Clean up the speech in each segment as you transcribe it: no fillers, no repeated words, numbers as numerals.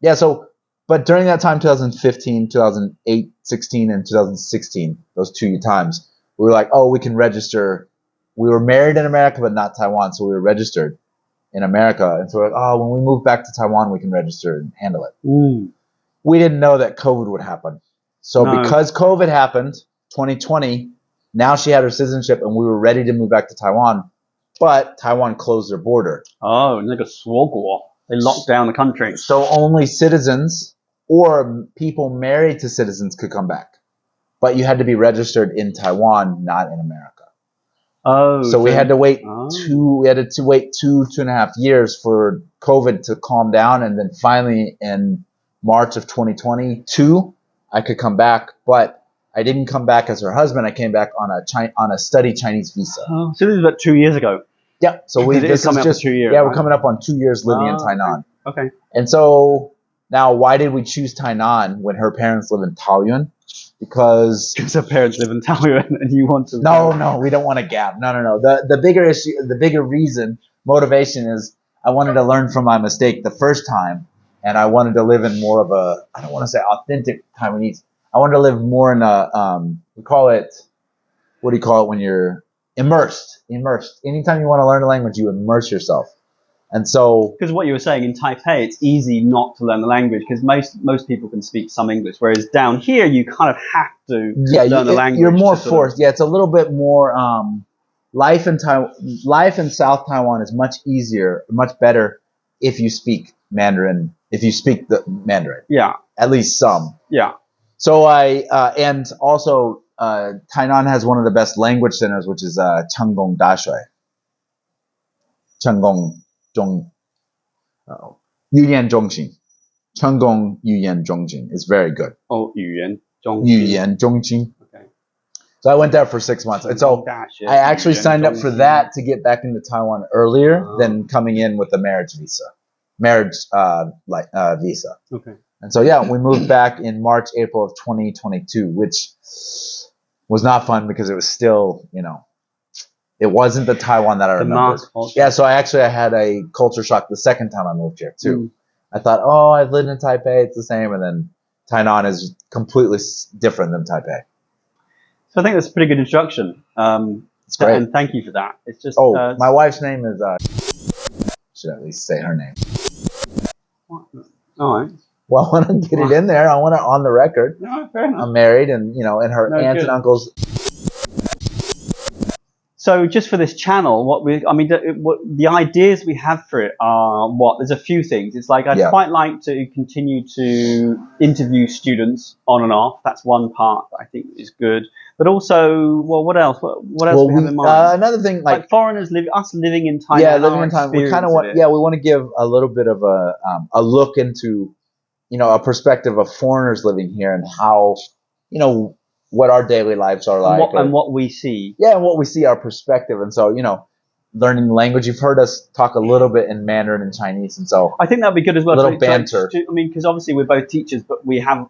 Yeah, so, but during that time, 2015, 2008, 16, and 2016, those 2 times, we were like, oh, we can register. We were married in America, but not Taiwan, so we were registered in America. And so we're like, oh, when we move back to Taiwan, we can register and handle it. We didn't know that COVID would happen. So because COVID happened, 2020, now she had her citizenship, and we were ready to move back to Taiwan, but Taiwan closed their border. Oh, 那个锁国. They locked down the country. So only citizens or people married to citizens could come back. But you had to be registered in Taiwan, not in America. Oh. So we had to wait two and a half years for COVID to calm down, and then finally in March of 2022, I could come back, but I didn't come back as her husband. I came back on a study Chinese visa. Oh, so this is about 2 years ago. Yeah, so this is just 2 years. Yeah, we're coming up on 2 years living in Tainan. Okay. And so now, why did we choose Tainan when her parents live in Taoyuan? Because her parents live in Taiwan, and you want to. No, we don't want a gap. No. The bigger issue, the bigger reason, motivation is I wanted to learn from my mistake the first time, and I wanted to live in more of a, I don't want to say authentic Taiwanese. I wanted to live more in a we call it, what do you call it when you're immersed? Anytime you want to learn a language, you immerse yourself. And so, because what you were saying in Taipei, it's easy not to learn the language because most people can speak some English, whereas down here you kind of have to learn the language. You're more forced. Yeah, it's a little bit more. Life in South Taiwan is much easier, much better if you speak Mandarin. If you speak the Mandarin, yeah, at least some. Yeah. So and also Tainan has one of the best language centers, which is Chenggong Dashui. Chenggong. 语言中心 Chenggong 语言中心 is very good. Oh, 语言中心. Okay. So I went there for 6 months. And so I actually signed up for that to get back into Taiwan earlier than coming in with the marriage visa. Visa. Okay. And so yeah, we moved back in March, April of 2022, which was not fun because it was still, it wasn't the Taiwan that I remembered. Yeah, so I had a culture shock the second time I moved here too. I thought, oh, I've lived in Taipei, it's the same, and then Tainan is completely different than Taipei. So I think that's a pretty good introduction. It's great. And thank you for that. It's just. My wife's name is. Should at least say her name. All right. Well, I want to get it in there. I want it on the record. No, fair enough. I'm married, and and her aunts and uncles. So just for this channel, the ideas we have for it are there's a few things. It's like I'd quite like to continue to interview students on and off. That's one part that I think is good. But also, what else? What else do we have in mind? Another thing, like foreigners living in Taiwan. Yeah, living in Taiwan. We kind of want. Yeah, we want to give a little bit of a look into, a perspective of foreigners living here and how, what our daily lives are like. And what we see. Yeah, and what we see, our perspective. And so, learning the language. You've heard us talk a little bit in Mandarin and Chinese. And so I think that'd be good as well. A little banter. Because obviously we're both teachers, but we have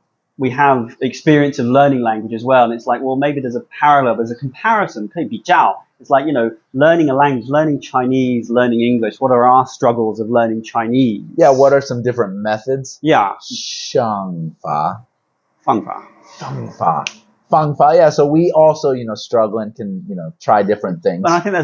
experience of learning language as well. And it's like, well, maybe there's a parallel, there's a comparison. It's like, learning a language, learning Chinese, learning English. What are our struggles of learning Chinese? Yeah, what are some different methods? Yeah. 方法. 方法. Yeah, so we also, struggle and can, try different things. And I think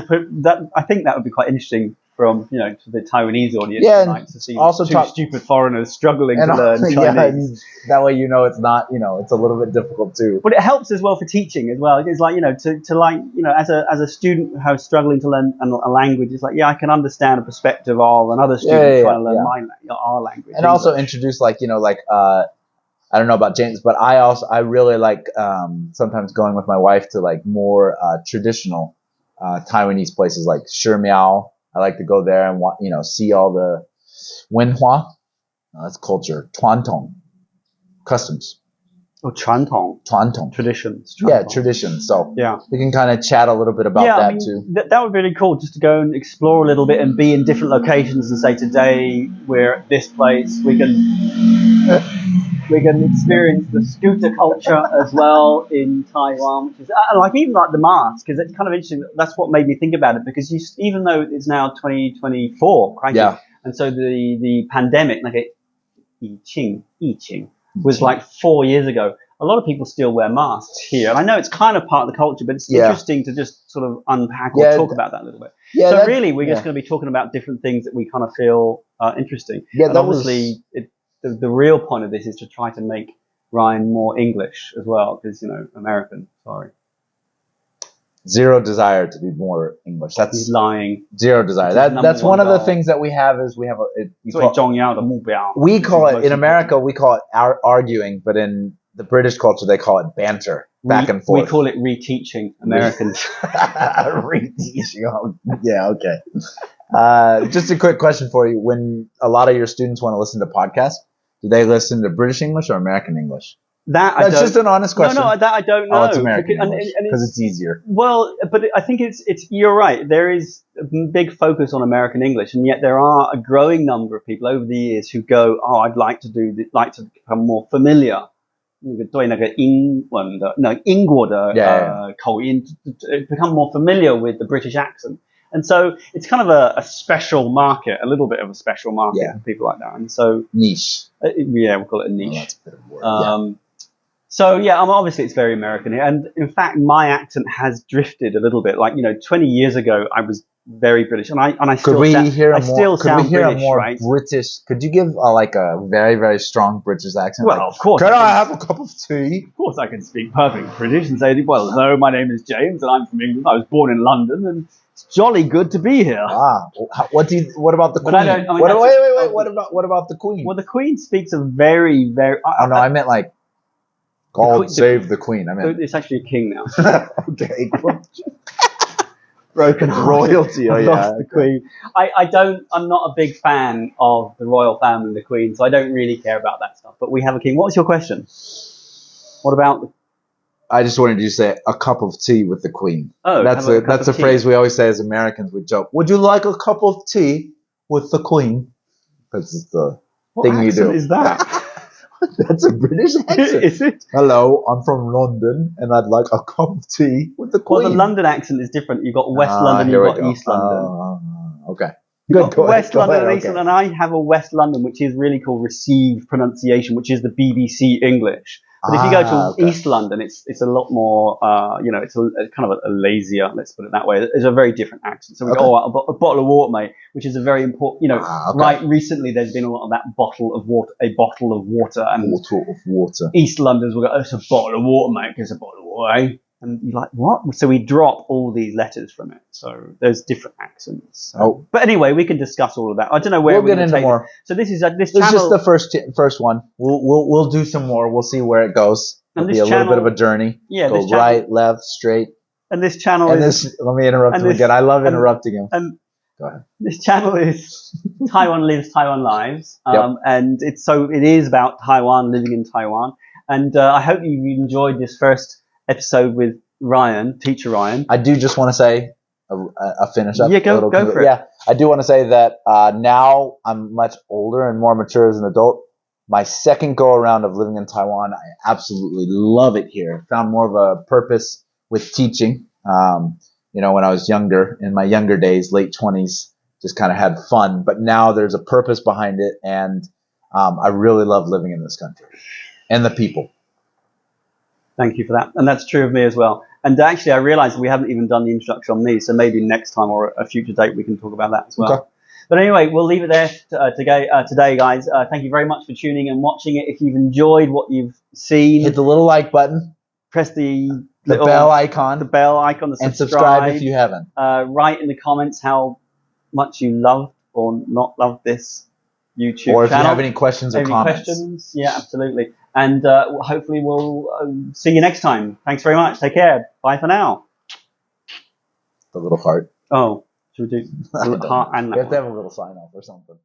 I think that would be quite interesting from, to the Taiwanese audience. Yeah, to see also two stupid foreigners struggling to learn Chinese. That way, it's not, it's a little bit difficult too. But it helps as well for teaching as well. It's like, as a student who's struggling to learn a language, it's like, I can understand a perspective of another student trying to learn our language. And also introduce I don't know about James, but I really like sometimes going with my wife to more traditional Taiwanese places like Shimiao. I like to go there and see all the wenhua. That's culture. 传统 customs. Oh, 传统 traditions. 传统. Yeah, traditions. So yeah, we can kind of chat a little bit about that too. That would be really cool, just to go and explore a little bit and be in different locations and say, today we're at this place. We can experience the scooter culture as well in Taiwan, which is even the mask, because it's kind of interesting. That's what made me think about it, because even though it's now 2024, And so the pandemic, like 疫情, was like 4 years ago. A lot of people still wear masks here, and I know it's kind of part of the culture, but it's interesting to just sort of unpack or talk about that a little bit. So really, we're just going to be talking about different things that we kind of feel interesting. Yeah, and obviously, the real point of this is to try to make Ryan more English as well, because American. Sorry. Zero desire to be more English. He's lying. Zero desire. That's one of the things that we have is we have we call it in America we call it arguing, but in the British culture they call it banter, back and forth. We call it reteaching Americans. Reteaching. Yeah, okay. Just a quick question for you: when a lot of your students want to listen to podcasts, do they listen to British English or American English? That's just an honest question. No, that I don't know. Oh, it's American English because it's easier. Well, but I think it's. You're right. There is a big focus on American English, and yet there are a growing number of people over the years who go, "Oh, I'd like to become more familiar." 对那个英文的英国的口音 become more familiar with the British accent. And so it's kind of a special market, a little bit of a special market for people like that. And so niche. We'll call it a niche. Oh, that's a bit of a word. So obviously it's very American here, and in fact my accent has drifted a little bit. Like 20 years ago I was very British, and I still sound British, right? British? Could you give like a very very strong British accent? Well, of course. Could I have a cup of tea? Of course I can speak perfect British and say, well, hello, my name is James, and I'm from England. I was born in London, and it's jolly good to be here. What about the Queen? Wait. What about the Queen? Well, the Queen speaks a very very. I meant like. God save the Queen. I mean, it's actually a king now. Okay. Broken royalty. Oh yeah, the Queen. I'm not a big fan of the royal family and the Queen, so I don't really care about that stuff. But we have a king. What's your question? What about? I just wanted you to say a cup of tea with the Queen. Oh, that's a phrase we always say as Americans. We joke. Would you like a cup of tea with the Queen? Because it's the thing you do. What accent is that? That's a British accent. Is it? Hello, I'm from London, and I'd like a cup of tea with the Queen. Well, the London accent is different. You've got West London, you've got East London. Okay. West London and East London, and I have a West London, which is really called received pronunciation, which is the BBC English. But if you go to East London, it's a lot more, it's a kind of a lazier, let's put it that way. It's a very different accent. So we go, a bottle of water, mate, which is a very important, right, recently there's been a lot of that bottle of water. And bottle of water. East Londoners will go, it's a bottle of water, mate, it's a bottle of water, eh? And you're like, what? So we drop all these letters from it. So there's different accents. But anyway, we can discuss all of that. I don't know where we're going to take more. So this is this channel. This is just the first one. We'll do some more. We'll see where it goes. It'll be a little bit of a journey. Yeah. Go right, left, straight. And this channel is. Let me interrupt him again. I love interrupting him. Go ahead. This channel is Taiwan Lives, Taiwan Lives, and it is about Taiwan, living in Taiwan. And I hope you've enjoyed this first episode with Ryan, teacher Ryan. I do just want to say a finish up. Yeah, go for it. Yeah, I do want to say that now I'm much older and more mature as an adult. My second go around of living in Taiwan, I absolutely love it here. Found more of a purpose with teaching. When I was younger, in my younger days, late 20s, just kind of had fun. But now there's a purpose behind it, and I really love living in this country and the people. Thank you for that. And that's true of me as well. And actually, I realized we haven't even done the introduction on me, so maybe next time or a future date we can talk about that as well. Okay. But anyway, we'll leave it there today, guys. Thank you very much for tuning and watching it. If you've enjoyed what you've seen, hit the little like button. Press the bell icon. The bell icon. The subscribe. And subscribe if you haven't. Write in the comments how much you love or not love this YouTube channel. Or if you have any questions or comments. Yeah, absolutely. And hopefully we'll see you next time. Thanks very much. Take care. Bye for now. The little heart. Oh, should we do the heart and that? We have to have a little sign off or something.